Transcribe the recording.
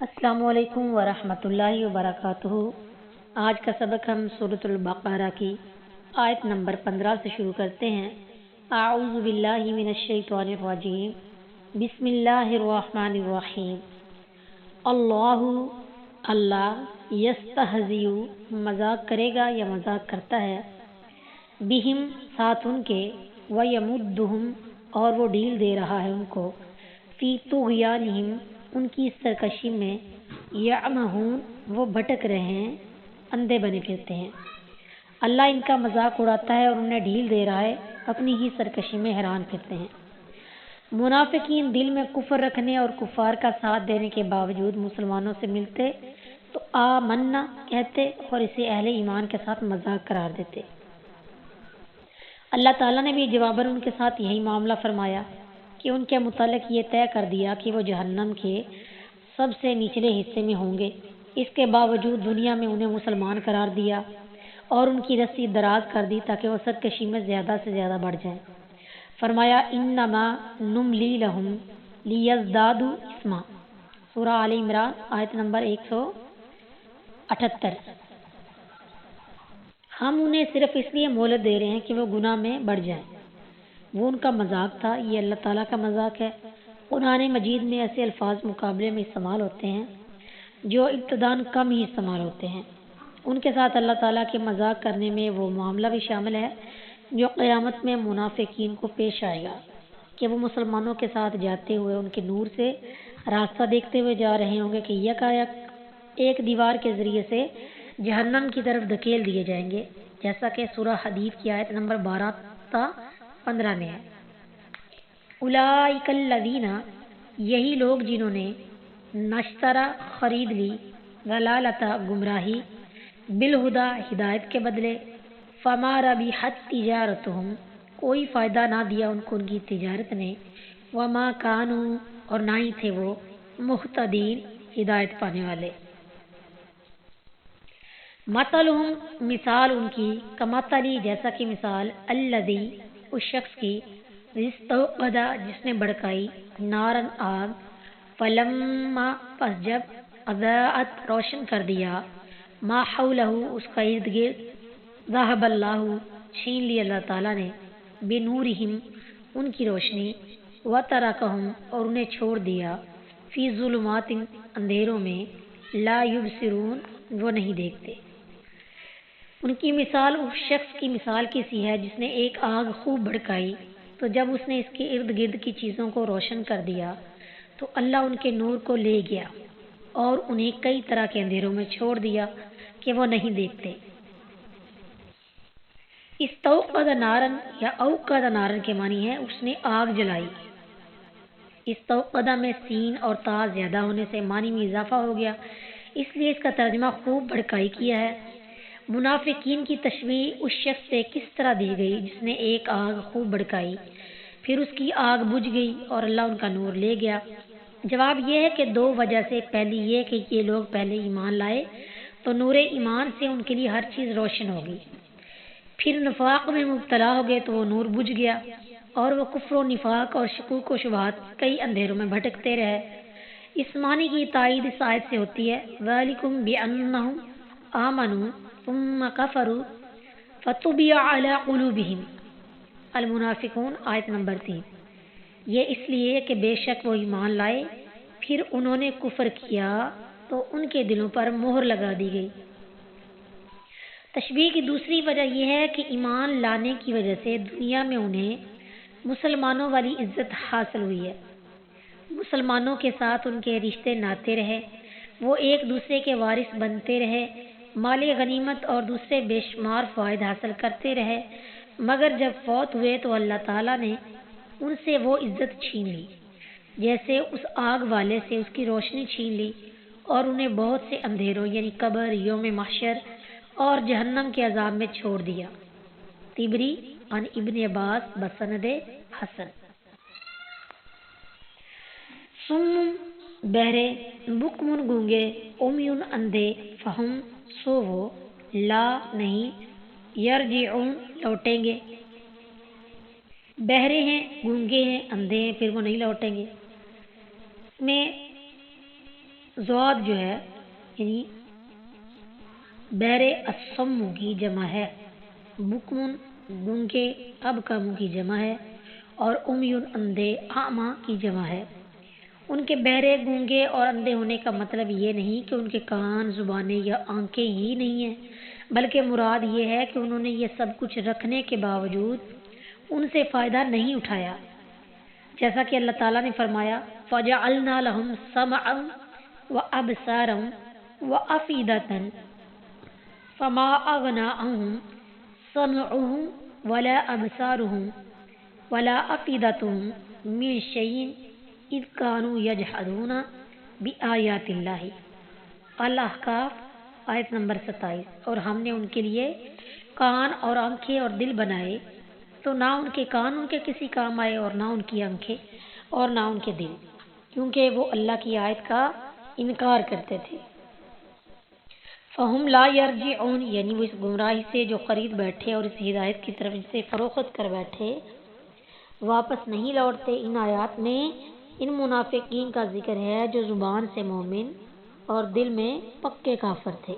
السلام علیکم ورحمۃ اللہ وبرکاتہ۔ آج کا سبق ہم سورۃ البقرہ کی آیت نمبر 15 سے شروع کرتے ہیں۔ اعوذ باللہ من الشیطان الرجیم، بسم اللہ الرحمن الرحیم۔ اللہ یستہزئ مذاق کرے گا یا مذاق کرتا ہے، بہم ساتھ ان کے، ویمدہم اور وہ ڈھیل دے رہا ہے ان کو، فی طغیانہم ان کی سرکشی میں، یعمہون وہ بھٹک رہے ہیں، اندھے بنے پھرتے ہیں۔ اللہ ان کا مذاق اڑاتا ہے اور انہیں ڈھیل دے رہا ہے، اپنی ہی سرکشی میں حیران پھرتے ہیں۔ منافقین دل میں کفر رکھنے اور کفار کا ساتھ دینے کے باوجود مسلمانوں سے ملتے تو آمنا کہتے اور اسے اہل ایمان کے ساتھ مذاق قرار دیتے۔ اللہ تعالیٰ نے بھی جواباً ان کے ساتھ یہی معاملہ فرمایا کہ ان کے متعلق یہ طے کر دیا کہ وہ جہنم کے سب سے نچلے حصے میں ہوں گے۔ اس کے باوجود دنیا میں انہیں مسلمان قرار دیا اور ان کی رسی دراز کر دی تاکہ وہ سرکشی میں زیادہ سے زیادہ بڑھ جائیں۔ فرمایا انما نملی لہم لیزدادوا اثما، سورہ آل عمران آیت نمبر 178۔ ہم انہیں صرف اس لیے مہلت دے رہے ہیں کہ وہ گناہ میں بڑھ جائیں۔ وہ ان کا مذاق تھا، یہ اللہ تعالیٰ کا مذاق ہے۔ قرآن مجید میں ایسے الفاظ مقابلے میں استعمال ہوتے ہیں جو ابتداً کم ہی استعمال ہوتے ہیں۔ ان کے ساتھ اللہ تعالیٰ کے مذاق کرنے میں وہ معاملہ بھی شامل ہے جو قیامت میں منافقین کو پیش آئے گا کہ وہ مسلمانوں کے ساتھ جاتے ہوئے ان کے نور سے راستہ دیکھتے ہوئے جا رہے ہوں گے کہ یکایک ایک دیوار کے ذریعے سے جہنم کی طرف دھکیل دیے جائیں گے، جیسا کہ سورہ حدید کی آیت نمبر 12 تا 15 میں ہے۔ اولئک الذین، یہی لوگ جنہوں نے، نشترا خرید لی، ضلالتا گمراہی، بالہدا ہدایت کے بدلے، فما ربحت تجارتہم کوئی فائدہ نہ دیا ان کو ان کی تجارت نے، وما کانوا اور نہ ہی تھے وہ، مہتدین ہدایت پانے والے۔ مثلہم مثال ان کی، کمثلی جیسا کہ مثال، الذی اس شخص کی، استوقد جس نے بھڑکائی، نارن آگ، فلما پس جب، اضاءت روشن کر دیا، ما حولہ اس کا ارد گرد، ذہب اللہ چھین لی اللہ تعالیٰ نے، بنورہم ان کی روشنی، وترکہم اور انہیں چھوڑ دیا، فی ظلمات اندھیروں میں، لا یبصرون وہ نہیں دیکھتے۔ ان کی مثال اس شخص کی مثال کی سی ہے جس نے ایک آگ خوب بھڑکائی، تو جب اس نے اس کے ارد گرد کی چیزوں کو روشن کر دیا تو اللہ ان کے نور کو لے گیا اور انہیں کئی طرح کے اندھیروں میں چھوڑ دیا کہ وہ نہیں دیکھتے۔ استوقد نارن یا اوقد نارن کے معنی ہے اس نے آگ جلائی۔ استوقدہ میں سین اور تا زیادہ ہونے سے معنی میں اضافہ ہو گیا، اس لیے اس کا ترجمہ خوب بھڑکائی کیا ہے۔ منافقین کی تشبیہ اس شخص سے کس طرح دی گئی جس نے ایک آگ خوب بھڑکائی، پھر اس کی آگ بجھ گئی اور اللہ ان کا نور لے گیا۔ جواب یہ ہے کہ دو وجہ سے، پہلی یہ کہ یہ لوگ پہلے ایمان لائے تو نور ایمان سے ان کے لیے ہر چیز روشن ہوگی، پھر نفاق میں مبتلا ہو گئے تو وہ نور بجھ گیا اور وہ کفر و نفاق اور شکوک و شبہات کئی اندھیروں میں بھٹکتے رہے۔ اس معنی کی تائید اس آیت سے ہوتی ہے، ذالکم بأنہم آمنوا ثم کفروا فطبع علی قلوبہم، المنافقون آیت نمبر 3۔ یہ اس لیے کہ بے شک وہ ایمان لائے پھر انہوں نے کفر کیا تو ان کے دلوں پر مہر لگا دی گئی۔ تشبیہ کی دوسری وجہ یہ ہے کہ ایمان لانے کی وجہ سے دنیا میں انہیں مسلمانوں والی عزت حاصل ہوئی ہے، مسلمانوں کے ساتھ ان کے رشتے ناتے رہے، وہ ایک دوسرے کے وارث بنتے رہے، مال غنیمت اور دوسرے بے شمار فوائد حاصل کرتے رہے، مگر جب فوت ہوئے تو اللہ تعالیٰ نے ان سے وہ عزت چھین لی، جیسے اس آگ والے سے اس کی روشنی چھین لی، اور انہیں بہت سے اندھیروں یعنی قبر، یوم محشر اور جہنم کے عذاب میں چھوڑ دیا۔ طبری عن ابن عباس بسند حسن۔ سم بہرے، بکمن گونگے، امیون اندھے، فہم سو وہ، لا نہیں، یرجعون لوٹیں گے۔ بہرے ہیں، گونگے ہیں، اندھے ہیں، پھر وہ نہیں لوٹیں گے۔ میں زواد جو ہے یعنی بہرے اسم کی جمع ہے، بکمن گونگے ابکم کی جمع ہے، اور امیون اندھے اعمیٰ کی جمع ہے۔ ان کے بہرے گونگے اور اندھے ہونے کا مطلب یہ نہیں کہ ان کے کان، زبانیں یا آنکھیں ہی نہیں ہیں، بلکہ مراد یہ ہے کہ انہوں نے یہ سب کچھ رکھنے کے باوجود ان سے فائدہ نہیں اٹھایا، جیسا کہ اللہ تعالیٰ نے فرمایا فَجَعَلْنَا لَهُمْ سَمْعًا وَأَبْصَارًا وَأَفْئِدَةً فَمَا أَغْنَىٰ عَنْهُمْ سَمْعُهُمْ وَلَا أَبْصَارُهُمْ وَلَا أَفْئِدَتُهُمْ مِنْ شَيْءٍ إِذْ كَانُوا يَجْحَدُونَ بِآيَاتِ اللَّهِ۔ الاحقاف آیت نمبر 27۔ اور ہم نے ان کے لیے کان اور آنکھیں اور دل بنائے، تو نہ ان کے کان ان کے کسی کام آئے اور نہ ان کی آنکھیں اور نہ ان کے دل، کیونکہ وہ اللہ کی آیت کا انکار کرتے تھے۔ فہم لا یرجعون، یعنی وہ اس گمراہی سے جو خرید بیٹھے اور اس ہدایت کی طرف جسے فروخت کر بیٹھے واپس نہیں لوٹتے۔ ان آیات میں ان منافقین کا ذکر ہے جو زبان سے مومن اور دل میں پکے کافر تھے۔